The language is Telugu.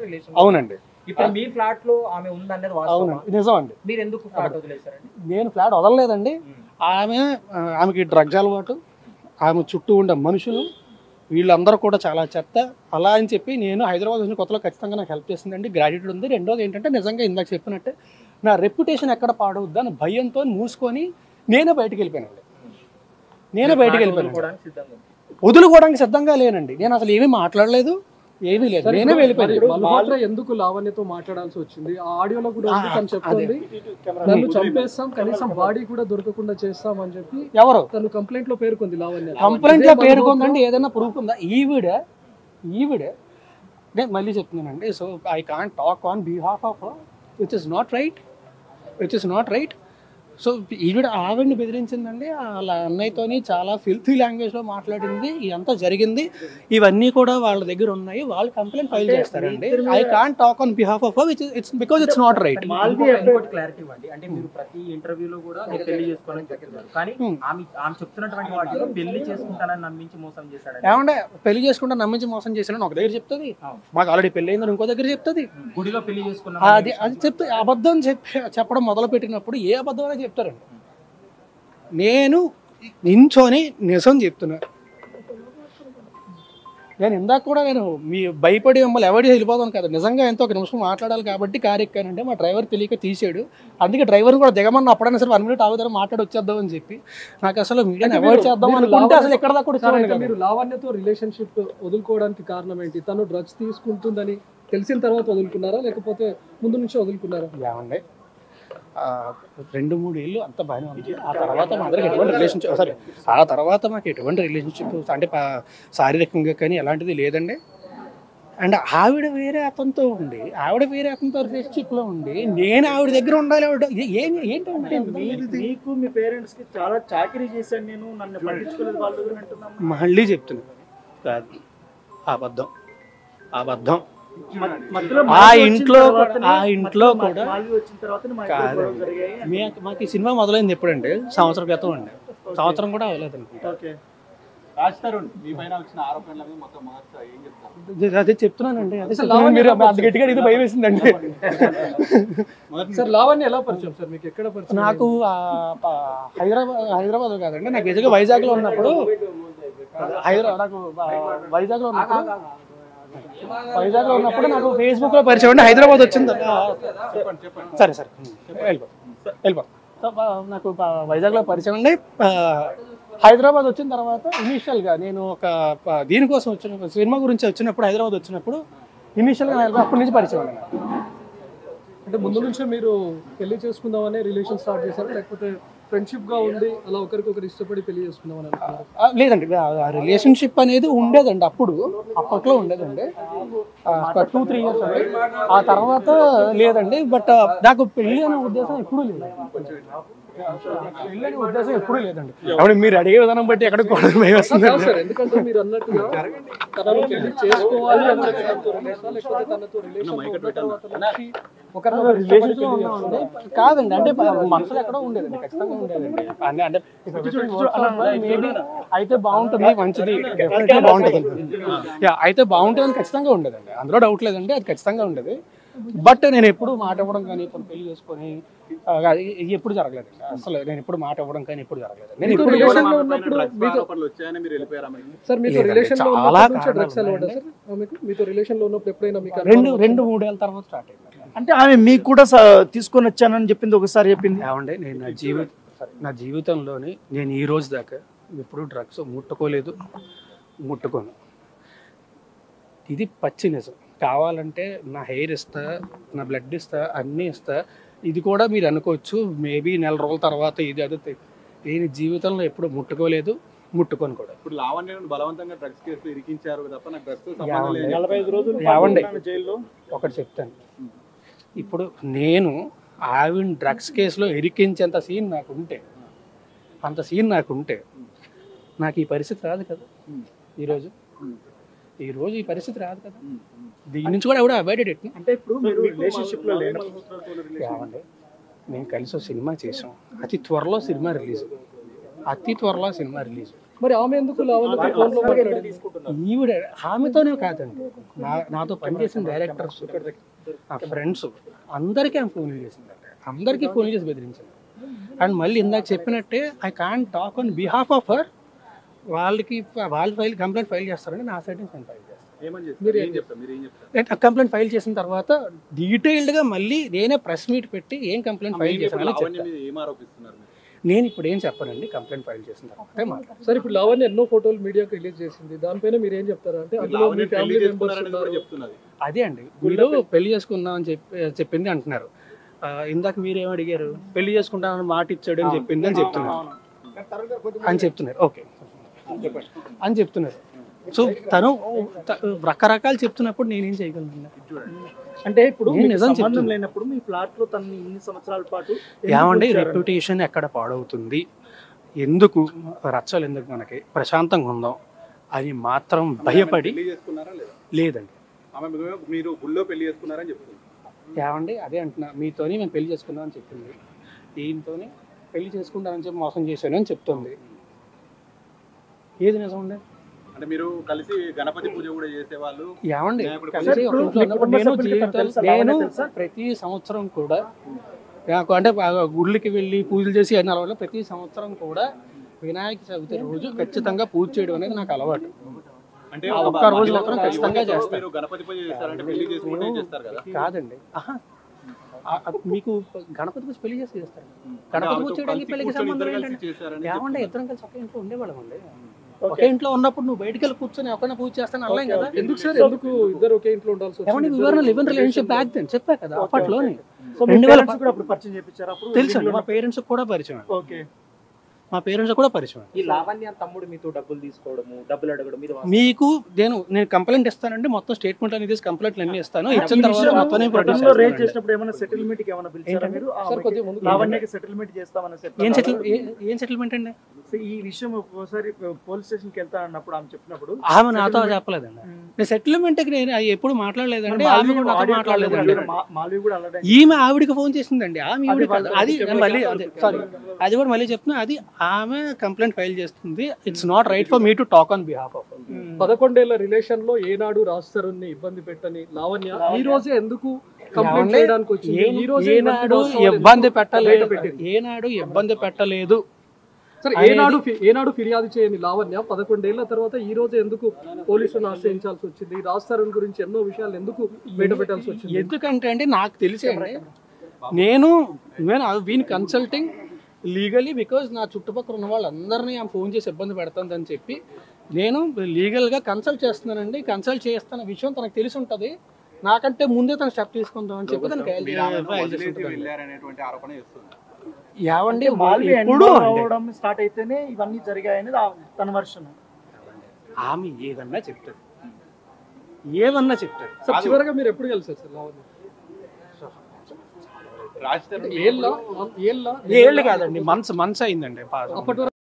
రిలేషన్. అవునండి. ఇప్పుడు మీ ఫ్లాట్ లో ఆమె ఉందనేది వాస్తవం. నిజం అండి. మీరు ఎందుకు ఫ్లాట్ వదిలేశారండి? నేను ఫ్లాట్ వదలలేదండి. ఆమెకి డ్రగ్స్ అలవాటు, ఆమె చుట్టూ ఉండే మనుషులు వీళ్ళందరూ కూడా చాలా చెత్త. అలా అని చెప్పి నేను హైదరాబాద్ వచ్చిన కొత్తలో ఖచ్చితంగా నాకు హెల్ప్ చేసిందండి, గ్రాడ్యుయేట్ ఉంది. రెండోది ఏంటంటే నిజంగా ఇందాక చెప్పినట్టే నా రెప్యుటేషన్ ఎక్కడ పాడవద్దు అని భయంతో మూసుకొని నేనే బయటకు వెళ్ళిపోయానండి. వదులుకోవడానికి సిద్ధంగా లేనండి. నేను అసలు ఏమీ మాట్లాడలేదు, ఏమీ లేదు, నేనే వెళ్ళిపోయాను. ఎందుకు లావణ్యతో మాట్లాడాల్సి వచ్చింది? ఆ ఆడియోలో కూడా తను చెప్తుంది నన్ను చంపేస్తాం, కనీసం బాడీ కూడా దొరకకుండా చేస్తాం అని చెప్పి. ఎవరు తను కంప్లైంట్ లో పేర్కొంది లావణ్య. కంప్లైంట్ లో పేర్కొందండి. ఏదైనా ప్రూఫ్ ఉందా? ఈవిడే నేను మళ్ళీ చెప్తున్నానండి. So I can't talk on behalf of which is not right. So ఆవిడని బెదిరించిందండి. వాళ్ళ అన్నయ్యతోని చాలా ఫిల్తీ లాంగ్వేజ్లో మాట్లాడింది. ఇదంతా జరిగింది. ఇవన్నీ కూడా వాళ్ళ దగ్గర ఉన్నాయి. వాళ్ళు కంప్లైంట్ ఫైల్ చేస్తారండి. I can't talk on behalf of which it's because it's not right. Clarity ఇవ్వండి. అంటే మీరు ప్రతి ఇంటర్వ్యూలో కూడా పెళ్లి చేసుకోవాలని చెప్తున్నారు, కానీ ఆమె చెప్తున్నటువంటి వాటిలో పెళ్లి చేసుకుంటానని నమ్మించి మోసం చేశాడు. ఏమంటే పెళ్లి చేసుకుంటా నమ్మించి మోసం చేశానని ఒక దగ్గర చెప్తుంది, మాకు ఆల్రెడీ పెళ్లి అయిందని ఇంకో దగ్గర చెప్తుంది. గుడిలో పెళ్లి చేసుకున్నా అది చెప్తే అబద్ధం చెప్పడం మొదలు పెట్టినప్పుడు ఏ అబద్ధం అనేది చెప్తారండి. నేను నించొని నిజం చెప్తున్నా. నేను ఇందాక కూడా నేను మీ భయపడి మిమ్మల్ని ఎవరి వెళ్ళిపోతాను కదా, నిజంగా ఎంతో ఒక నిమిషం మాట్లాడాలి కాబట్టి కారు ఎక్కానంటే మా డ్రైవర్ తెలియక తీసాడు. అందుకే డ్రైవర్ కూడా దిగమన్నా అప్పుడైనా సరే 1 minute ఆగుతారు మాట్లాడి వచ్చేద్దాం అని చెప్పి. నాకు అసలు మీడియాని అవాయిడ్ చేద్దాం అనుకుంటే అసలు ఎక్కడ దాకా కూడా మీరు లావణ్యతో రిలేషన్షిప్ వదులుకోవడానికి కారణం ఏంటి? తను డ్రగ్స్ తీసుకుంటుందని తెలిసిన తర్వాత వదులుకున్నారా, లేకపోతే ముందు నుంచి వదులుకున్నారా? ఏమండి 2-3 ఏళ్ళు అంత బాగానే ఉంది. ఆ తర్వాత మా అందరికి ఎటువంటి రిలేషన్షిప్ అంటే శారీరకంగా కానీ ఎలాంటిది లేదండి. అండ్ ఆవిడ వేరే అతనితో రిలేషన్షిప్లో ఉండి నేను ఆవిడ దగ్గర ఉండాలి. ఏంటంటే మీకు మీ పేరెంట్స్ కి చాలా చాకరీ చేశాను నేను, నన్ను పట్టించుకోలేదు వాళ్ళు అంటున్నాను. మళ్ళీ చెప్తున్నాను, కాదు అబద్ధం. ఆ ఇంట్లో కూడా మాకు ఈ సినిమా మొదలైంది ఎప్పుడంటే సంవత్సరం క్రితం అండి. సంవత్సరం కూడా అవ్వలేదు అనుకుంటా. అదే చెప్తున్నానండి. మీరు గట్టిగా ఇది భయం వేసిందండి. సార్ లావణ్య ఎలా పరిచయం సార్ మీకు? ఎక్కడ పరిచయం? నాకు హైదరాబాద్ కాదండి, నాకు బేసిక్గా వైజాగ్లో ఉన్నప్పుడు నాకు ఫేస్బుక్ లో పరిచయం అండి. హైదరాబాద్ వచ్చింది. సరే వెళ్ళిపో. నాకు వైజాగ్లో పరిచయం అండి. హైదరాబాద్ వచ్చిన తర్వాత ఇనీషియల్గా నేను ఒక దీనికోసం సినిమా గురించి వచ్చినప్పుడు హైదరాబాద్ వచ్చినప్పుడు ఇనీషియల్గా అప్పటి నుంచి పరిచయం అండి. అంటే ముందు నుంచే మీరు పెళ్లి చేసుకుందామని రిలేషన్ స్టార్ట్ చేశారు, లేకపోతే ఫ్రెండ్షిప్ గా ఉంది అలా ఒకరికొకరు ఇష్టపడి పెళ్లి చేసుకుందామని అనుకున్నారు? లేదండి, రిలేషన్షిప్ అనేది ఉండేదండి. అప్పట్లో ఉండేదండి 2-3 years అండి. ఆ తర్వాత లేదండి. బట్ నాకు పెళ్లి అనే ఉద్దేశం ఎప్పుడూ లేదండి. అప్పుడు మీరు అడిగే విధానం బట్టి ఎక్కడ కూడా భయం వస్తుంది. ఎందుకంటే మీరు అన్నట్టుగా తనను పెళ్లి చేసుకోవాలి కాదండి. అంటే మనసులో ఎక్కడో ఉండేదండి, ఖచ్చితంగా ఉండేదండి. అంటే మేబీ అయితే బాగుంటుంది, మంచిది, అయితే బాగుంటుంది అని ఖచ్చితంగా ఉండేదండి. అందులో డౌట్ లేదండి, అది ఖచ్చితంగా ఉండేది. బట్ నేను ఎప్పుడు మాట ఇవ్వడం కానీ పెళ్లి చేసుకొని ఎప్పుడు జరగలేదండి. అసలు నేను ఎప్పుడు మాట ఇవ్వడం కానీ ఎప్పుడు జరగలేదు. నేను ఇప్పుడు 2-3 ఏళ్ళ తర్వాత స్టార్ట్ అయింది. అంటే ఆమె మీకు కూడా తీసుకొని వచ్చానని చెప్పింది, ఒకసారి చెప్పింది. ఏమంటే నేను నా జీవితంలోని నేను ఈ రోజు దాకా ఎప్పుడు డ్రగ్స్ ముట్టుకోను. ఇది పచ్చి నిజం. కావాలంటే నా హెయిర్ ఇస్తా, నా బ్లడ్ ఇస్తా, అన్నీ ఇస్తా. ఇది కూడా మీరు అనుకోవచ్చు మేబీ 4 రోజుల తర్వాత ఇది అదే. నేను జీవితంలో ఎప్పుడు ముట్టుకోలేదు, ముట్టుకొని కూడా. ఇప్పుడు లావణ్యను బలవంతంగా డ్రగ్స్ కేసులో ఇరికించారు తప్ప నాకు డ్రగ్స్ 45 రోజులు జైల్లో. ఒకటి చెప్తాను, ఇప్పుడు నేను ఆవిడ డ్రగ్స్ కేసులో ఇరికించేంత సీన్ నాకుంటే, నాకు ఈ పరిస్థితి రాదు కదా. ఈరోజు ఈ పరిస్థితి రాదు కదా. దీని నుంచి కూడా ఎవడో అవాయిడెడ్. అంటే ఇప్పుడు మీరు రిలేషన్షిప్ లో ఏమండి, మేము కలిసి సినిమా చేసాం. అతి త్వరలో సినిమా రిలీజ్. మరి ఆమె ఎందుకు లావణ్యతో ఫోన్ లో మాట్లాడింది? ఈవిడ ఆమెతోనే కాదండి, నాతో పనిచేసిన డైరెక్టర్స్, నా ఫ్రెండ్స్ అందరికీ ఆమె ఫోన్లు చేసిందండి, అందరికీ ఫోన్లు చేసి బెదిరించింది. అండ్ మళ్ళీ ఇందాక చెప్పినట్టే I can't talk on behalf of her. వాళ్ళు కంప్లైంట్ ఫైల్ చేస్తారండి, నా సైడ్ నుంచి నేను ఫైల్ చేస్తాను. కంప్లైంట్ ఫైల్ చేసిన తర్వాత డీటెయిల్డ్గా మళ్ళీ నేనే ప్రెస్ మీట్ పెట్టి ఏం కంప్లైంట్ ఫైల్ చేశానని చెప్తాను. నేను ఇప్పుడు ఏం చెప్పానండి, కంప్లైంట్ ఫైల్ చేసిన తర్వాత. సరే, ఇప్పుడు లావణ్య ఎన్నో ఫోటోలు మీడియాకి రిలీజ్ చేసింది, దానిపైన మీరు ఏం చెప్తారు? అంటే అందులో మీ ఫ్యామిలీ మెంబర్స్ ఉన్నారు. అదే అండి, మీరు పెళ్లి చేసుకుందాం అని చెప్పింది అంటున్నారు. ఇందాక మీరు ఏం అడిగారు, పెళ్లి చేసుకుంటానని మాట ఇచ్చాడు అని చెప్పింది అని చెప్తున్నారు. ఓకే అని చెప్తున్నారు. సో తను రకరకాలు చెప్తున్నప్పుడు నేనేం చేయగలను? అంటే ఇప్పుడు నిజం సంబంధం లేనప్పుడు మీ ఫ్లాట్ లో తన ఇన్ని సంవత్సరాల పాటు ఏమండి రెప్యుటేషన్ ఎక్కడ పాడవుతుంది, ఎందుకు రచ్చలు, ఎందుకు మనకి ప్రశాంతంగా ఉందాం అని మాత్రం భయపడి లేదండి. మీరు గుళ్ళో పెళ్లి చేసుకున్నారని చెప్తున్నారు. ఏమండి అదే అంటున్నా, మీతోని మేము పెళ్లి చేసుకుందాం అని చెప్పింది, దీంతోనే పెళ్లి చేసుకుంటానని చెప్పి మోసం చేశాను అని చెప్తుంది. ఏది నిజం అండి? అంటే మీరు కలిసి గణపతి పూజ కూడా చేసేవాళ్ళు. ఏమండి కలిసి ఒక ఇంట్లో ఉన్నప్పుడు నేను ప్రతి సంవత్సరం కూడా నాకు అంటే గుళ్ళకి వెళ్ళి పూజలు చేసి అన్ని అలవాటు. ప్రతి సంవత్సరం కూడా వినాయక చవితి రోజు ఖచ్చితంగా పూజ చేయడం అనేది నాకు అలవాటు. అంటే ఒక్క రోజు మాత్రం ఖచ్చితంగా చేస్తాను. మీరు గణపతి పూజ చేస్తారంటే పెళ్లి చేసుకుంటే చేస్తారు కదా? కాదండి, మీకు గణపతి పూజ పెళ్లి చేసి చేస్తారు. గణపతి పూజ చేయడానికి పెళ్లికి సంబంధం ఏంటంటే ఏమంటే ఇద్దరం కలిసి ఒకే ఇంట్లో ఉండేవాళ్ళం అండి. ఒకే ఇంట్లో ఉన్నప్పుడు నువ్వు బయటకు వెళ్ళి కూర్చొని ఒకరిని పూజ చేస్తాను అనలేం కదా. ఎందుకు సార్, ఎందుకు ఇద్దరు ఒకే ఇంట్లో ఉండాల్సి ఏమంటే వివరణ live in relationship back then చెప్పా కదా అప్పట్లోనే. తెలుసు మా పేరెంట్స్ కూడా పరిచయం, మా పేరెంట్స్ కూడా పరిచయం. ఈ లావణ్య తమ్ముడు మీతో డబ్బులు తీసుకోవడము, డబ్బులు అడగడం మీద మీకు నేను కంప్లైంట్ ఇస్తానండి, మొత్తం స్టేట్మెంట్ అనేది కంప్లైంట్లు అన్ని ఇస్తాను. ఇచ్చిన తర్వాత మొత్తం ఏం సెటిల్మెంట్ అండి? ఈ విషయం ఒకసారి పోలీస్ స్టేషన్ కి వెళ్తా అన్నప్పుడు ఆమె చెప్పినప్పుడు ఆమె నాతో చెప్పలేదండి. నేను సెటిల్మెంట్ కి నేను ఎప్పుడు మాట్లాడలేదండి, ఆమె కూడా నాతో మాట్లాడలేదండి. ఈమె ఆవిడికి ఫోన్ చేసిందండి, ఆమె అది మళ్ళీ సారీ అది కూడా మళ్ళీ చెప్తున్నా, అది ఆమె కంప్లైంట్ ఫైల్ చేస్తుంది. It's not right for me to talk on behalf of. 11 ఏళ్ల రిలేషన్ లో ఏనాడు రాస్తారుని ఇబ్బంది పెట్టని లావణ్య ఈ రోజే ఎందుకు కంప్లైంట్ చేయడానికి వచ్చింది? ఈ రోజు ఏనాడు ఇబ్బంది పెట్టలేదు. సరే, ఏనాడు ఫిర్యాదు చేయని లావణ్య 11 ఏళ్ల తర్వాత ఈ రోజు ఎందుకు పోలీసులను ఆశ్రయించాల్సి వచ్చింది? రాస్తారని గురించి ఎన్నో విషయాలు ఎందుకు బయట పెట్టాల్సి వచ్చింది? ఎందుకంటే అండి నాకు తెలిసే నేను వీన్ కన్సల్టింగ్ లీగలీ, బికాజ్ నా చుట్టుపక్కల ఉన్న వాళ్ళందరినీ ఆమె ఫోన్ చేసి ఇబ్బంది పెడతానని చెప్పి నేను లీగల్గా కన్సల్ట్ చేస్తున్నానండి. కన్సల్ట్ చేస్తున్న విషయం తనకు తెలిసి ఉంటుంది, నాకంటే ముందే తను స్టెప్ తీసుకుందాం అని చెప్పి తనకి ఏవండి స్టార్ట్ అయితేనే ఇవన్నీ జరిగాయని తన వర్షన్. ఆమె ఏదన్నా చెప్తారు, ఏమన్నా చెప్తారు. సార్ చివరగా మీరు ఎప్పుడు కలిసారు సార్ లావణ్య? ఏళ్ళు కాదండి, మంత్స్ అయిందండి. అప్పటి